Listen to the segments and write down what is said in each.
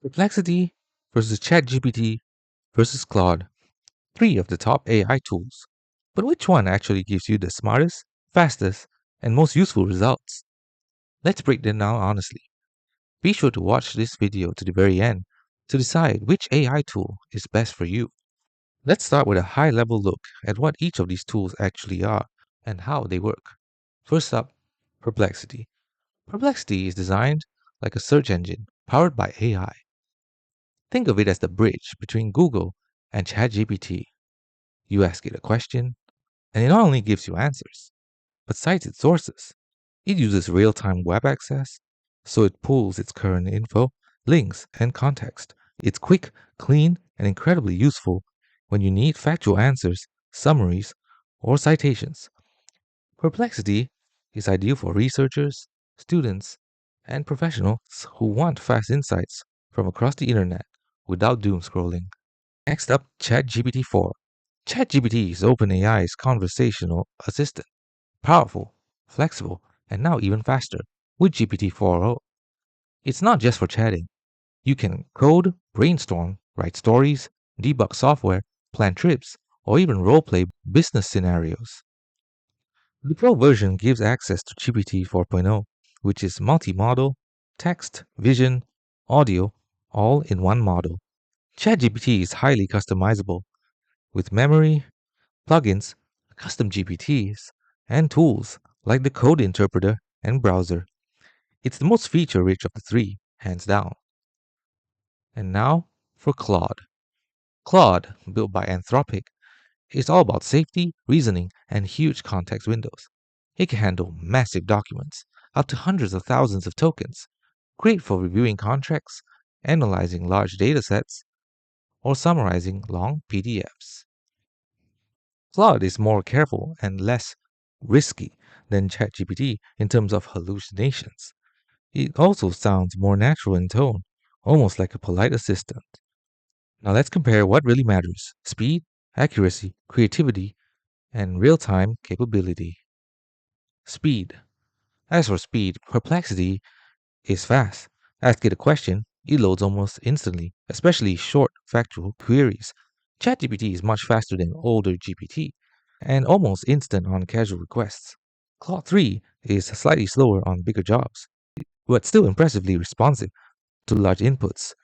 Perplexity versus ChatGPT versus Claude, three of the top AI tools. But which one actually gives you the smartest, fastest, and most useful results? Let's break them down honestly. Be sure to watch this video to the very end to decide which AI tool is best for you. Let's start with a high level look at what each of these tools actually are and how they work. First up, Perplexity. Perplexity is designed like a search engine powered by AI. Think of it as the bridge between Google and ChatGPT. You ask it a question, and it not only gives you answers, but cites its sources. It uses real time web access, so it pulls its current info, links, and context. It's quick, clean, and incredibly useful when you need factual answers, summaries, or citations. Perplexity is ideal for researchers, students, and professionals who want fast insights from across the internet without doom scrolling. Next up, ChatGPT 4. ChatGPT is OpenAI's conversational assistant. Powerful, flexible, and now even faster with GPT 4.0. It's not just for chatting. You can code, brainstorm, write stories, debug software, plan trips, or even roleplay business scenarios. The Pro version gives access to GPT 4.0, which is multi-model, text, vision, audio, all in one model. ChatGPT is highly customizable with memory, plugins, custom GPTs, and tools like the code interpreter and browser. It's the most feature rich of the three, hands down. And now for Claude. Claude, built by Anthropic, is all about safety, reasoning, and huge context windows. It can handle massive documents, up to hundreds of thousands of tokens, great for reviewing contracts, analyzing large datasets, or summarizing long PDFs. Claude is more careful and less risky than ChatGPT in terms of hallucinations. It also sounds more natural in tone, almost like a polite assistant. Now let's compare what really matters: speed, accuracy, creativity, and real time capability. Speed. As for speed, Perplexity is fast. Ask it a question, it loads almost instantly, especially short, factual queries. ChatGPT is much faster than older GPT and almost instant on casual requests. Claude 3 is slightly slower on bigger jobs, but still impressively responsive to large inputs.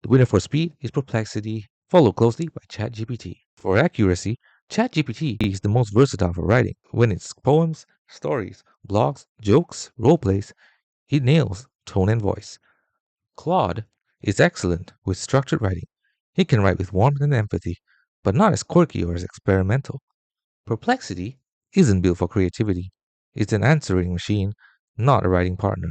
The winner for speed is Perplexity, followed closely by ChatGPT. For accuracy, ChatGPT is the most versatile for writing. When it's poems, stories, blogs, jokes, roleplays, it nails tone and voice. Claude is excellent with structured writing. It can write with warmth and empathy, but not as quirky or as experimental. Perplexity isn't built for creativity. It's an answering machine, not a writing partner.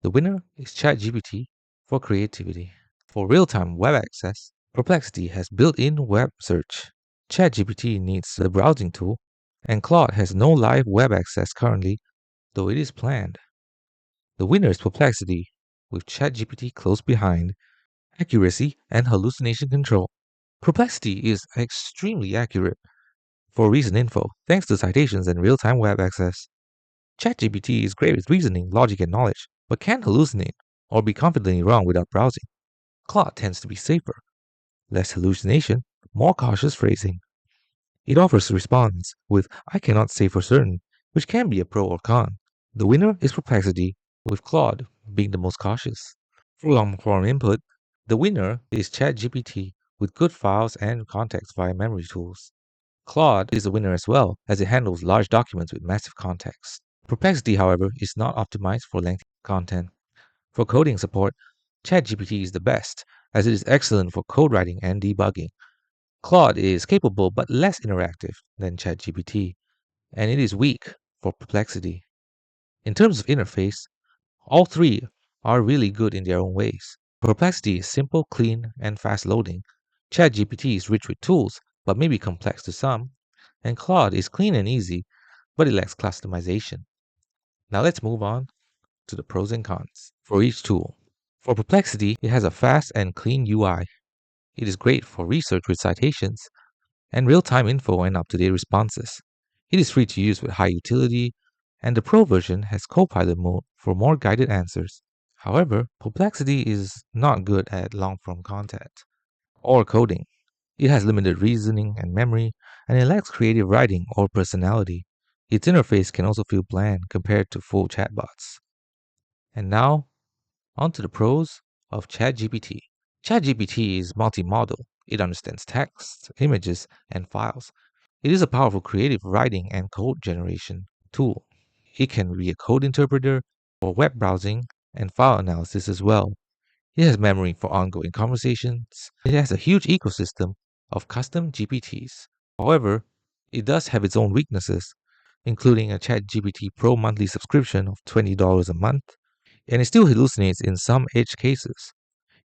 The winner is ChatGPT for creativity. For real-time web access, Perplexity has built-in web search. ChatGPT needs the browsing tool, and Claude has no live web access currently, though it is planned. The winner is Perplexity, with ChatGPT close behind. Accuracy and hallucination control. Perplexity is extremely accurate for recent info, thanks to citations and real-time web access. ChatGPT is great with reasoning, logic, and knowledge, but can hallucinate or be confidently wrong without browsing. Claude tends to be safer, less hallucination, more cautious phrasing. It offers a response with "I cannot say for certain," which can be a pro or con. The winner is Perplexity, with Claude being the most cautious. For long form input, the winner is ChatGPT with good files and context via memory tools. Claude is the winner as well, as it handles large documents with massive context. Perplexity, however, is not optimized for lengthy content. For coding support, ChatGPT is the best, as it is excellent for code writing and debugging. Claude is capable but less interactive than ChatGPT, and it is weak for Perplexity. In terms of interface, all three are really good in their own ways. Perplexity is simple, clean, and fast loading. ChatGPT is rich with tools, but maybe complex to some. And Claude is clean and easy, but it lacks customization. Now let's move on to the pros and cons for each tool. For Perplexity, it has a fast and clean UI. It is great for research with citations and real-time info and up-to-date responses. It is free to use with high utility, and the Pro version has Copilot mode for more guided answers. However, Perplexity is not good at long form content or coding. It has limited reasoning and memory, and it lacks creative writing or personality. Its interface can also feel bland compared to full chatbots. And now, on to the pros of ChatGPT. ChatGPT is multimodal. It understands text, images, and files. It is a powerful creative writing and code generation tool. It can be a code interpreter for web browsing and file analysis as well. It has memory for ongoing conversations. It has a huge ecosystem of custom GPTs. However, it does have its own weaknesses, including a ChatGPT Pro monthly subscription of $20 a month, and it still hallucinates in some edge cases.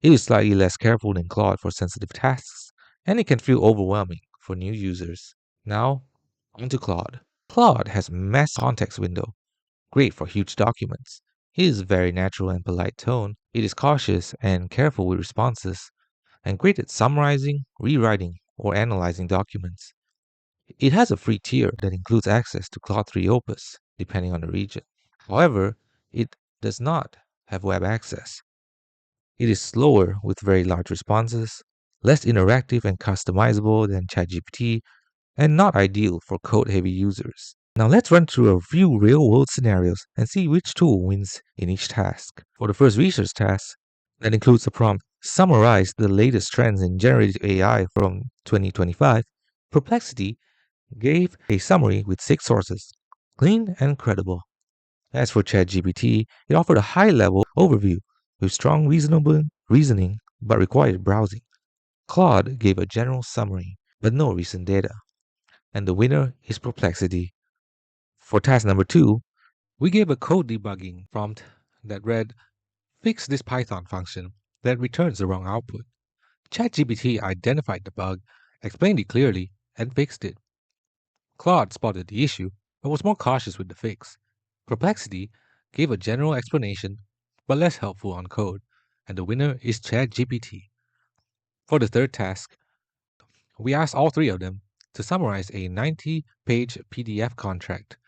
It is slightly less careful than Claude for sensitive tasks, and it can feel overwhelming for new users. Now, onto Claude. Claude has massive context window, great for huge documents. It is very natural and polite tone. It is cautious and careful with responses, and great at summarizing, rewriting, or analyzing documents. It has a free tier that includes access to Claude 3 Opus, depending on the region. However, it does not have web access. It is slower with very large responses, less interactive and customizable than ChatGPT, and not ideal for code heavy users. Now let's run through a few real world scenarios and see which tool wins in each task. For the first research task, that includes the prompt summarize the latest trends in generative AI from 2025, Perplexity gave a summary with 6 sources, clean and credible. As for ChatGPT, it offered a high level overview with strong reasonable reasoning but required browsing. Claude gave a general summary but no recent data. And the winner is Perplexity. For task number 2, we gave a code debugging prompt that read, fix this Python function that returns the wrong output. ChatGPT identified the bug, explained it clearly, and fixed it. Claude spotted the issue, but was more cautious with the fix. Perplexity gave a general explanation, but less helpful on code, and the winner is ChatGPT. For the third task, we asked all three of them to summarize a 90-page PDF contract.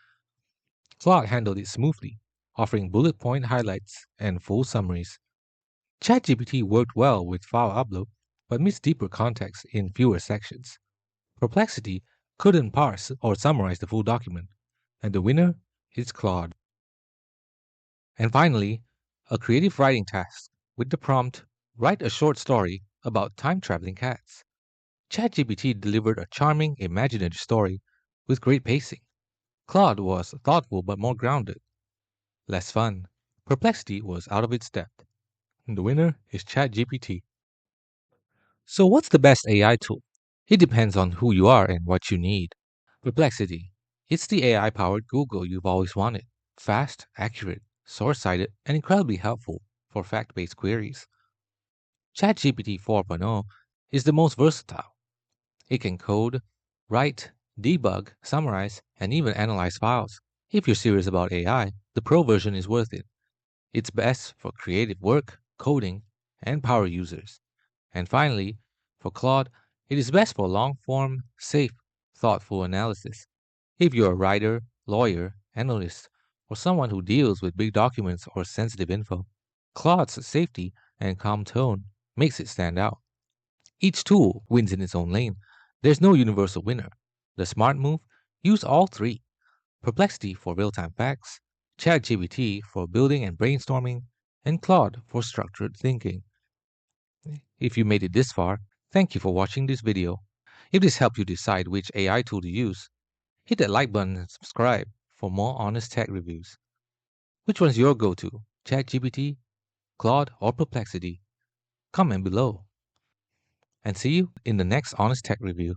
Claude handled it smoothly, offering bullet point highlights and full summaries. ChatGPT worked well with file upload, but missed deeper context in fewer sections. Perplexity couldn't parse or summarize the full document, and the winner is Claude. And finally, a creative writing task with the prompt write a short story about time traveling cats. ChatGPT delivered a charming, imaginative story with great pacing. Claude was thoughtful but more grounded, less fun. Perplexity was out of its depth. And the winner is ChatGPT. So, what's the best AI tool? It depends on who you are and what you need. Perplexity. It's the AI powered Google you've always wanted. Fast, accurate, source cited, and incredibly helpful for fact based queries. ChatGPT 4.0 is the most versatile. It can code, write, debug, summarize, and even analyze files. If you're serious about AI, the Pro version is worth it. It's best for creative work, coding, and power users. And finally, for Claude, it is best for long form, safe, thoughtful analysis. If you're a writer, lawyer, analyst, or someone who deals with big documents or sensitive info, Claude's safety and calm tone makes it stand out. Each tool wins in its own lane. There's no universal winner. The smart move, use all three. Perplexity for real-time facts, ChatGPT for building and brainstorming, and Claude for structured thinking. If you made it this far, thank you for watching this video. If this helped you decide which AI tool to use, hit that like button and subscribe for more honest tech reviews. Which one's your go-to, ChatGPT, Claude, or Perplexity? Comment below. And see you in the next Honest Tech Review.